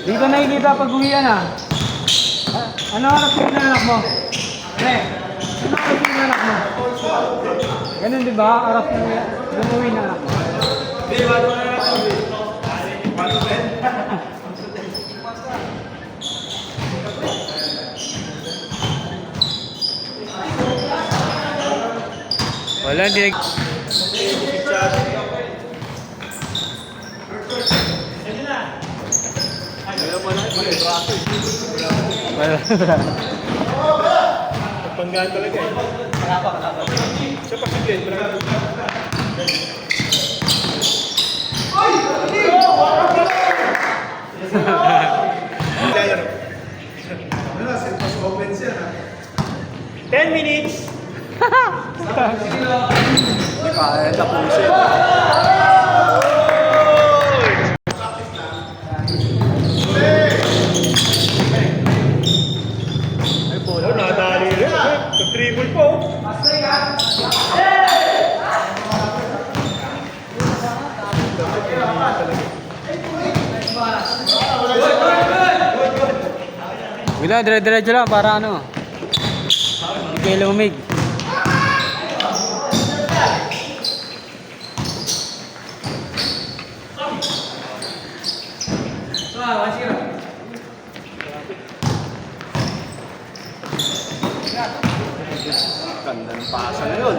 Di ko nakikita pag uwian ah. Ano oras yung anak mo? Pre, ano oras yung anak mo? Ganun di ba? Oras yung uwi na anak mo. Di ba ito na anak mo? Wala, hindi. Panggaan talaga eh. Siya pa sige. Ten minutes. Kaya tapusin. Oh, nadali rin. Nag-dribble po. Wala, dire-diretso lang para ano. Hindi kayo lumig. Ganda ng pasa na yun.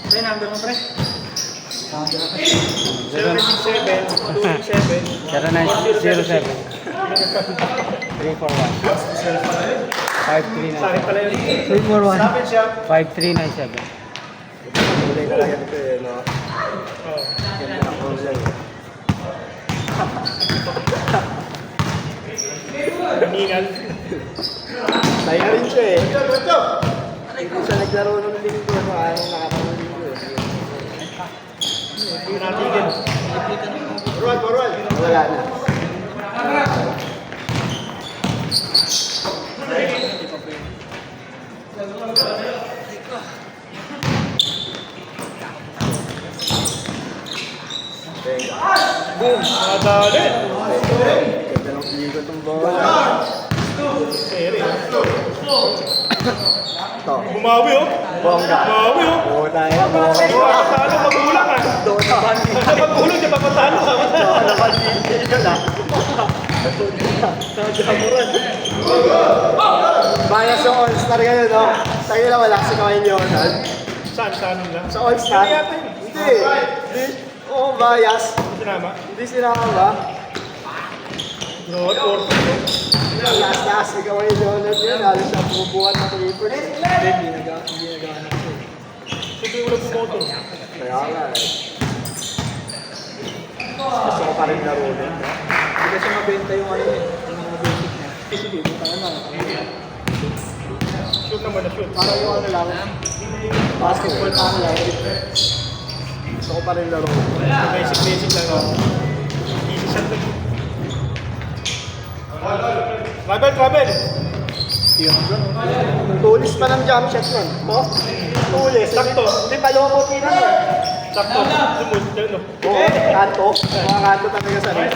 Pre, number mo pre. 0907 341 Sakit pala yun. 341 Stop it siya. 5397. Kulay talaga dito eh, no? Oh. Ganda ng kulay. Hiningal. Saya rin siya eh. Hindi siya naglaro ng linggo. Ayaw nakatamang linggo eh. Natigil. Forward. Wala na. Boom! Nadali! Ganda ng ligo itong bola. Seri. Ito. Bumawi oh! Bongga. Bumawi oh! Bota yan. Bongga. Papatalo magulang ah! Dota Bandi. Magulang niya papatalo ka! Dota Bandi. Yun ah. Nagkamuran. Bias yung All-Star ngayon, no? Tayo na wala si Kawin Jordan. Saan lang? Sa All-Star? Hindi yata yun. Hindi. Oo, bias. Sinama? Hindi sinama ba? No, or Last si Kawin Jordan yun. Halos siya bumubuhat ng paper. Hindi nagawa na siya. sige mo lang bumoto. Kaya nga eh. Gusto ko pa rin laro nun. Hindi kasi mabenta yung ano eh. Yung mga basic na. Sige, buta na lang. Shoot naman na shoot. Para yung ano lang. Basketball pa ako lang. Gusto ko pa rin laro. Basic lang oh. Easy shot lang. Travel! Tulis pa ng jump shot nun. No? Tulis. Sakto. Hindi pa loko tira nun. Sakto. Lumod. Dito. Oo, kanto. Mga kanto talaga sa rin.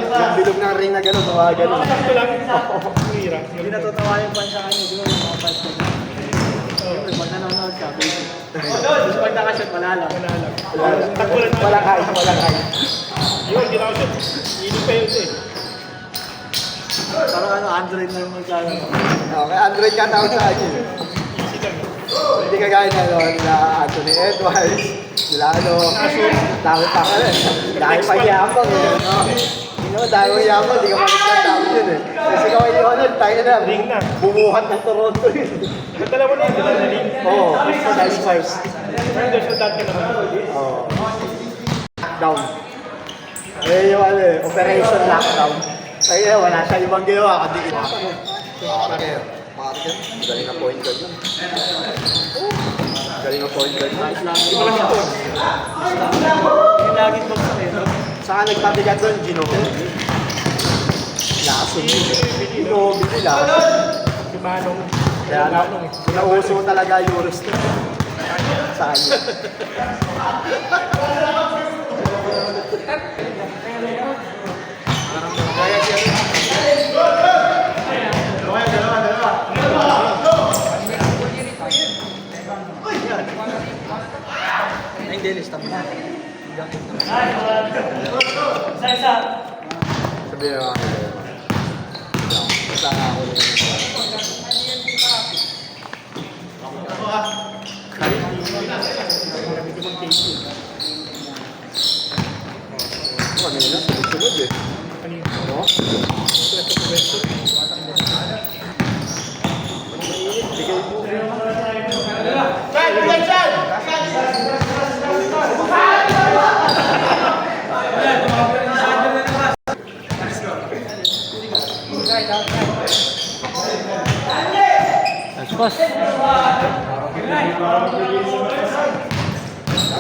Yung bilog ng ring na gano'n, mga gano'n. Sakto lang. Hira. Hindi natutuwa yung pan sa kanya, di ba? Yung mga pan sa kanya. Siyempre, pag nanonood ka, basic. Tapos pag nakashot, wala lang. Wala lang. Takbo lang. Walang height, walang height. Yun, hindi na ako shoot. Hindi pa yun eh. Parang ano, Android na yung magkano. Okay, Android ka tawag sa akin. Easy lang. Hindi kagaya na ano, nila Anthony Edwards, nila ano, dami pa ka rin. Dahil pa yabang eh. Hindi naman dahil pa yabang, hindi ka maligtan dami yun eh. Kasi kaway Leonard, tayo na, Ring na. bumuhat ng Toronto yun. Nadala mo na yun, dala na ring. Oo, dahil Spurs. Pero there's no doubt ka naman. Oo. Lockdown. Eh yung ano eh, Operation Lockdown. Kaya wala siya ibang ginawa, kundi ito. Parker. Galing na point guard yun. Galing na point guard yun. Hindi mo lang ito. Yung laging bagsak eh. Saan nagpabigat doon? Ginobili. Laso. Ginobili nila. Si Manong. Kaya nauso talaga Euros to. Sa kanya. Ay, hindi, lista mo na. Sabi na ako. Basta ako rin. Ano yun? Sunod-sunod eh. Kanina. Ano? Bigay mo. Aspas.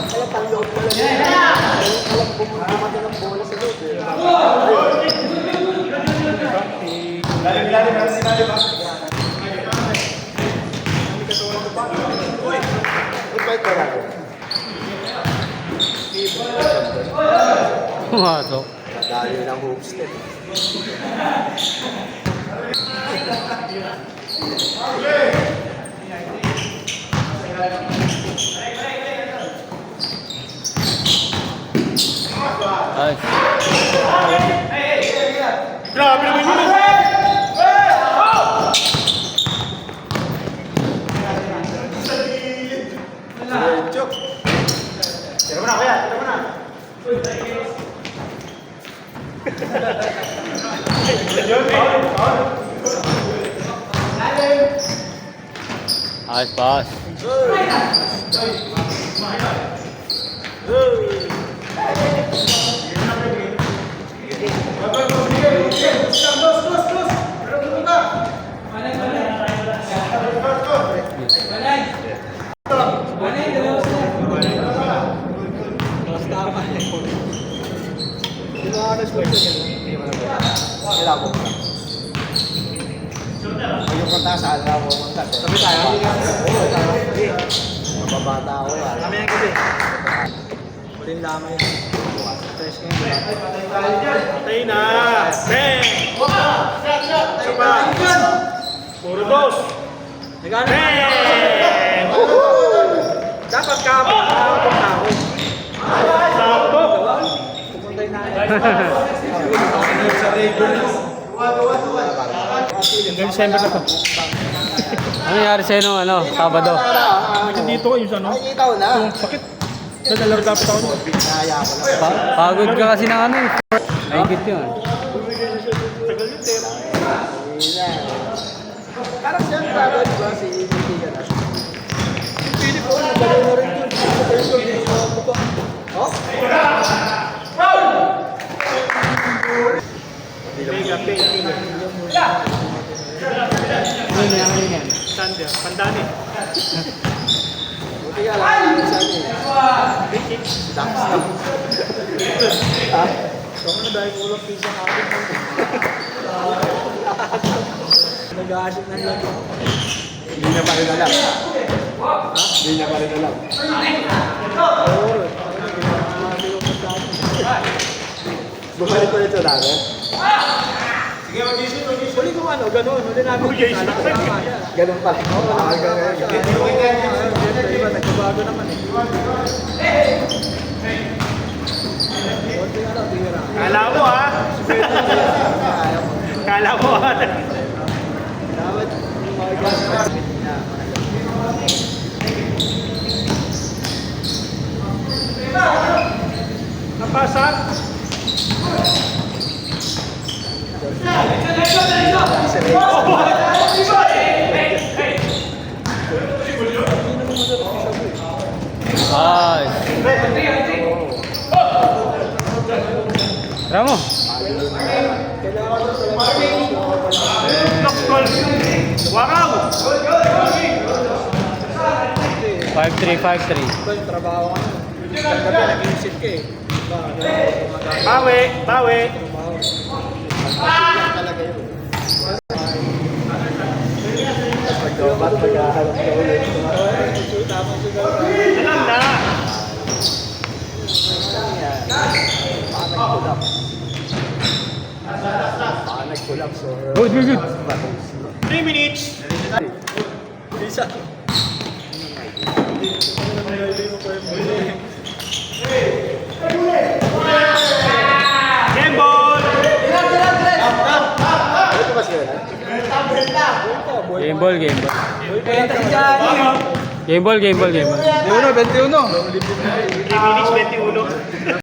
Kaya panloob mo lang yun. Alam ko bumati ng bola sa loob eh. Goodbye ko lang. Pumasok. Dali ng homestead. Ay. Grabe naman yun. Chok. Tira mo na, kuya. Tira mo na. Ayos, boss. Kailangan mo. Yung kanta sa alaw mo. Sabi tayo. Oo, tayo. Mababata ako. Kami ang gabi. Huling lamang yun. Stress ngayon, di ba? Patay na. Bang! Isa pa. Puro dos. Nagano? Bang! Dapat kapag nakapunta ako. Sakto. Pupunta yung nanay. Hanggang December na to. Ano nangyari sa'yo nung Sabado? Dito ko yung ano. Nakikita ko na. Yung sakit. Nadala dapat ako. Nahaya ko na. Pagod ka kasi ng ano eh. Naigit yun. Tagal yun, Tera. Parang siya, grabe, di ba? Si Tiga na. Pili ko, nagdalo na rin yun. Oh? Mega painkiller. Ano nangyari yan? Sander. Pandani. Buti nga lang, isa niya. Dax na. Ha? Kung ano dahil kulang pizza natin. Nag-aasip ng lagi. Hindi niya pa rin alam. Ha? Hindi niya pa rin alam. Oo. Hindi ko pagkain. Bumalik ko nito lang, eh. Huli ko ano, gano'n. Huli namin. Ganun pala. Hanggang ngayon. Iba, nagbabago naman eh. Konti nga lang, tira. Kala mo ha. Kala mo ha. Dapat yung mga gas. Pasa. Ay. Ramo. Block goal. Waraw. 5-3, 5-3. Tol, trabaho ka na. Kagabi, nag-iisip ka eh. Diba? Bawi. Bawi. Talaga yun. Pagkabat, maghahanap ka ulit. Tamang sugal ka. Alam na. Baka nag-collapse or... Good, good, good. 3 minutes. Isa. Game ball. Ito ba siya? Game ball, game ball. Pwede si Johnny. Game ball, game ball, game ball. 21, 21. 3 minutes, 21.